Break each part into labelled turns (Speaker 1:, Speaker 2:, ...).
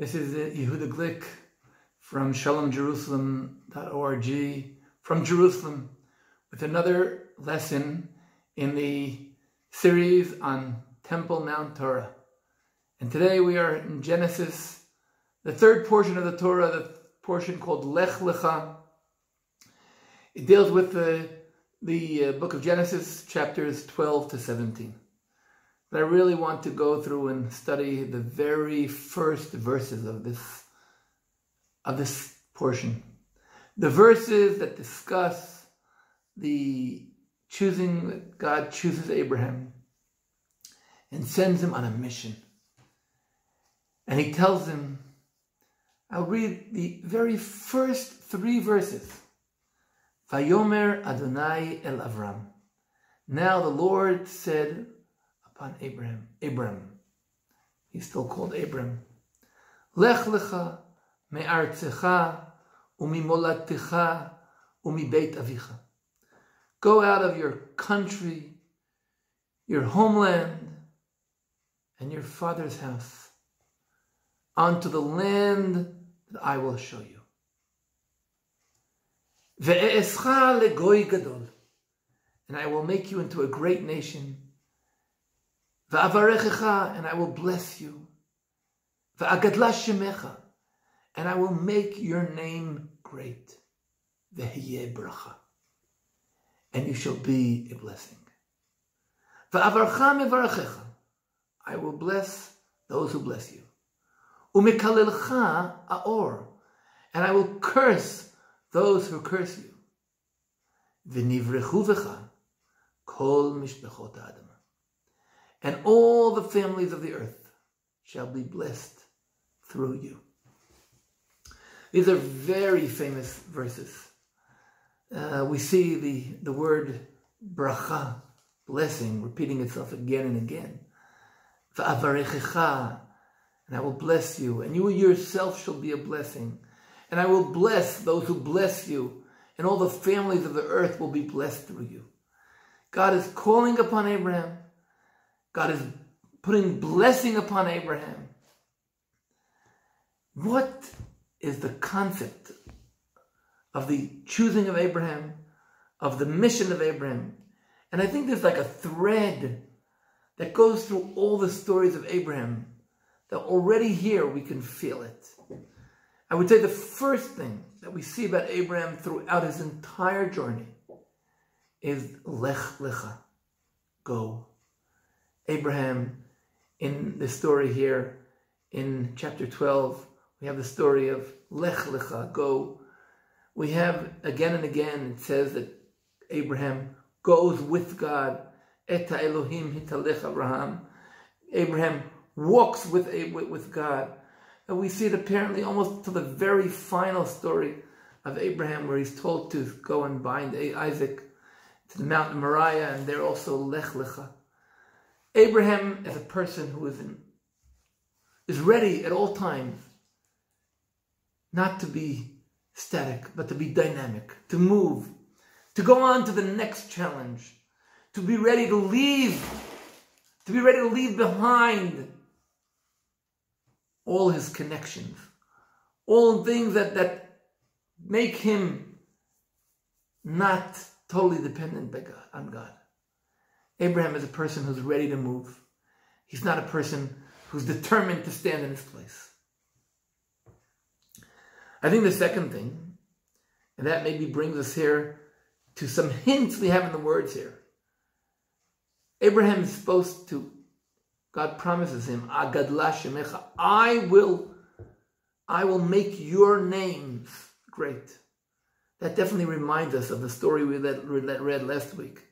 Speaker 1: This is Yehudah Glick from Shalom Jerusalem.org from Jerusalem with another lesson in the series on Temple Mount Torah. And today we are in Genesis, the third portion of the Torah, the portion called Lech Lecha. It deals with the book of Genesis, chapters 12 to 17. But I really want to go through and study the very first verses of this portion. The verses that discuss the choosing, that God chooses Abraham and sends him on a mission. And he tells him, I'll read the very first three verses. Vayomer Adonai el Avram. Now the Lord said upon Abram, he's still called Abram, Lech lecha me'artzecha u'mimolatecha u'mibeit avicha. Go out of your country, your homeland, and your father's house, onto the land that I will show you. Ve'escha legoy gadol, and I will make you into a great nation. Va'avarechecha, and I will bless you. Va'agadla shemecha, and I will make your name great. Ve'hyeh bracha, and you shall be a blessing. Va'avarcha mevarachecha, I will bless those who bless you. Umekalelcha aor, and I will curse those who curse you. V'nivrechu v'cha kol mishpechot ha'adam, and all the families of the earth shall be blessed through you. These are very famous verses. We see the word bracha, blessing, repeating itself again and again. Va'avarechecha, and I will bless you, and you yourself shall be a blessing. And I will bless those who bless you, and all the families of the earth will be blessed through you. God is calling upon Abraham. God is putting blessing upon Abraham. What is the concept of the choosing of Abraham, of the mission of Abraham? And I think there's like a thread that goes through all the stories of Abraham, that already here we can feel it. I would say the first thing that we see about Abraham throughout his entire journey is Lech Lecha, go. Abraham, in the story here, in chapter 12, we have the story of Lech Lecha, go. We have again and again, it says that Abraham goes with God. Eta Elohim hitalech Abraham. Abraham walks with God. And we see it apparently almost to the very final story of Abraham, where he's told to go and bind Isaac to the mountain Moriah, and there also Lech Lecha. Abraham is a person who is ready at all times not to be static, but to be dynamic, to move, to go on to the next challenge, to be ready to leave behind all his connections, all things that make him not totally dependent on God. Abraham is a person who's ready to move. He's not a person who's determined to stand in his place. I think the second thing, and that maybe brings us here to some hints we have in the words here. Abraham is supposed to, God promises him, Agadla shemecha, I will make your names great. That definitely reminds us of the story we read last week.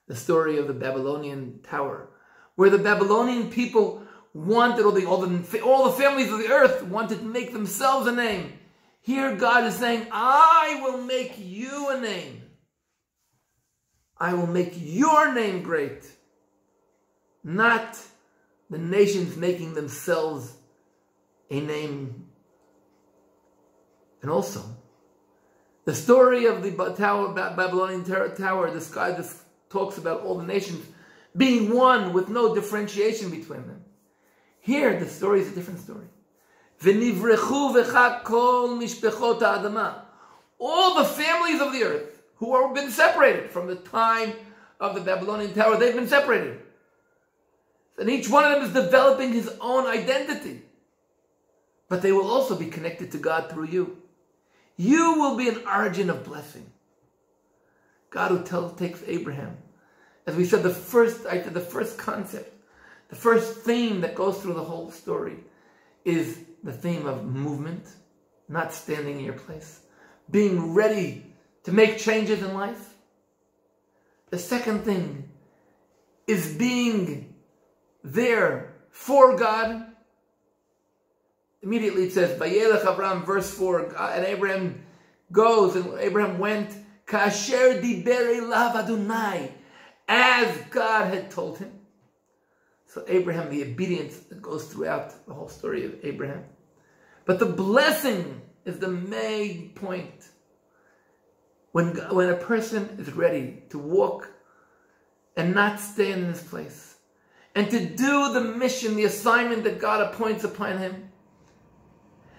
Speaker 1: The story of the Babylonian tower, where the Babylonian people wanted, all the families of the earth wanted to make themselves a name. Here God is saying, I will make you a name. I will make your name great. Not the nations making themselves a name. And also, the story of the Babylonian tower, this talks about all the nations being one with no differentiation between them. Here, the story is a different story. V'nivrechu v'cha kol mishpechot ha'adama. All the families of the earth who have been separated from the time of the Babylonian tower, they've been separated. And each one of them is developing his own identity. But they will also be connected to God through you. You will be an origin of blessing. God who takes Abraham. As we said, the first concept, the first theme that goes through the whole story is the theme of movement, not standing in your place, being ready to make changes in life. The second thing is being there for God. Immediately it says, Vayelech Abraham, verse 4, and Abraham goes, and Abraham went, Kasher diber elav Adonai, as God had told him. So Abraham, the obedience that goes throughout the whole story of Abraham. But the blessing is the main point. When a person is ready to walk and not stand in his place, and to do the mission, the assignment that God appoints upon him,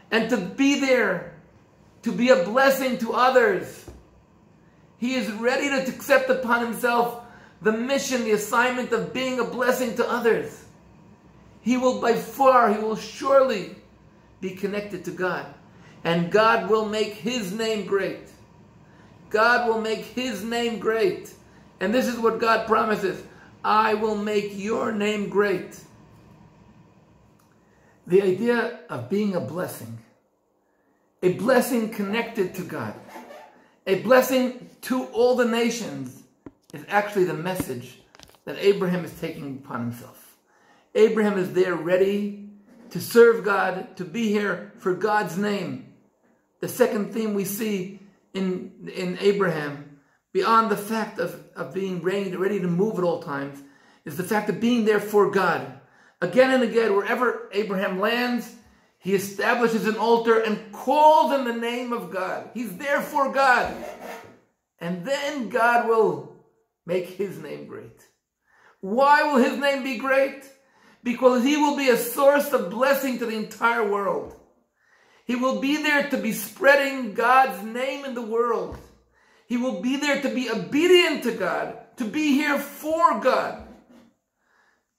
Speaker 1: and to be there, to be a blessing to others. He is ready to accept upon himself the mission, the assignment of being a blessing to others. He will surely be connected to God. And God will make his name great. God will make his name great. And this is what God promises. I will make your name great. The idea of being a blessing connected to God, a blessing to all the nations, is actually the message that Abraham is taking upon himself. Abraham is there ready to serve God, to be here for God's name. The second theme we see in Abraham, beyond the fact of being ready to move at all times, is the fact of being there for God. Again and again, wherever Abraham lands, he establishes an altar and calls in the name of God. He's there for God. And then God will make his name great. Why will his name be great? Because he will be a source of blessing to the entire world. He will be there to be spreading God's name in the world. He will be there to be obedient to God, to be here for God.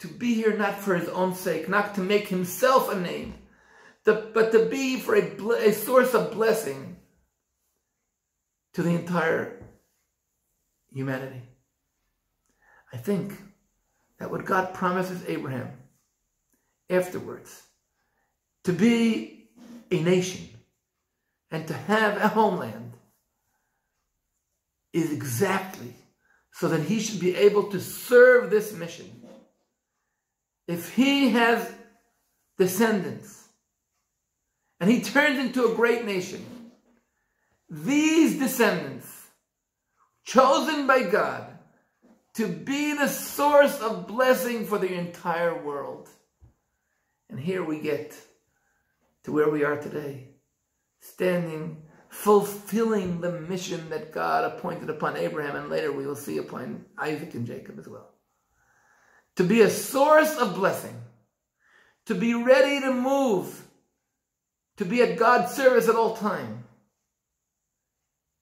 Speaker 1: To be here not for his own sake, not to make himself a name, but to be for a source of blessing to the entire humanity. I think that what God promises Abraham afterwards, to be a nation and to have a homeland, is exactly so that he should be able to serve this mission. If he has descendants and he turns into a great nation, these descendants, chosen by God to be the source of blessing for the entire world. And here we get to where we are today, standing, fulfilling the mission that God appointed upon Abraham, and later we will see upon Isaac and Jacob as well. To be a source of blessing, to be ready to move, to be at God's service at all time,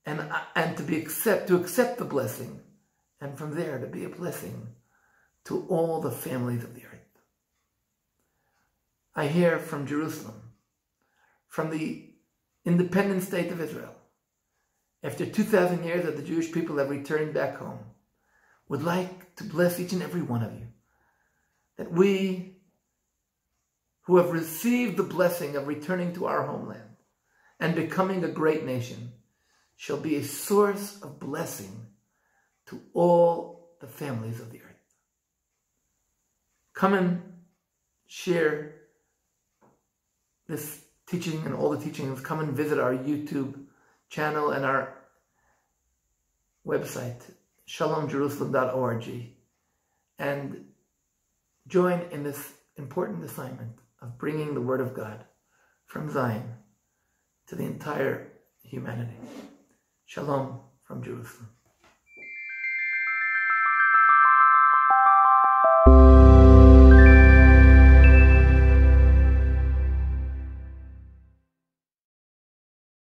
Speaker 1: and to accept the blessing, and from there to be a blessing to all the families of the earth. I hear from Jerusalem, from the independent state of Israel, after 2,000 years that the Jewish people have returned back home, would like to bless each and every one of you, that we who have received the blessing of returning to our homeland and becoming a great nation shall be a source of blessing to all the families of the earth. Come and share this teaching and all the teachings. Come and visit our YouTube channel and our website, shalomjerusalem.org, and join in this important assignment of bringing the Word of God from Zion to the entire humanity. Shalom from Jerusalem.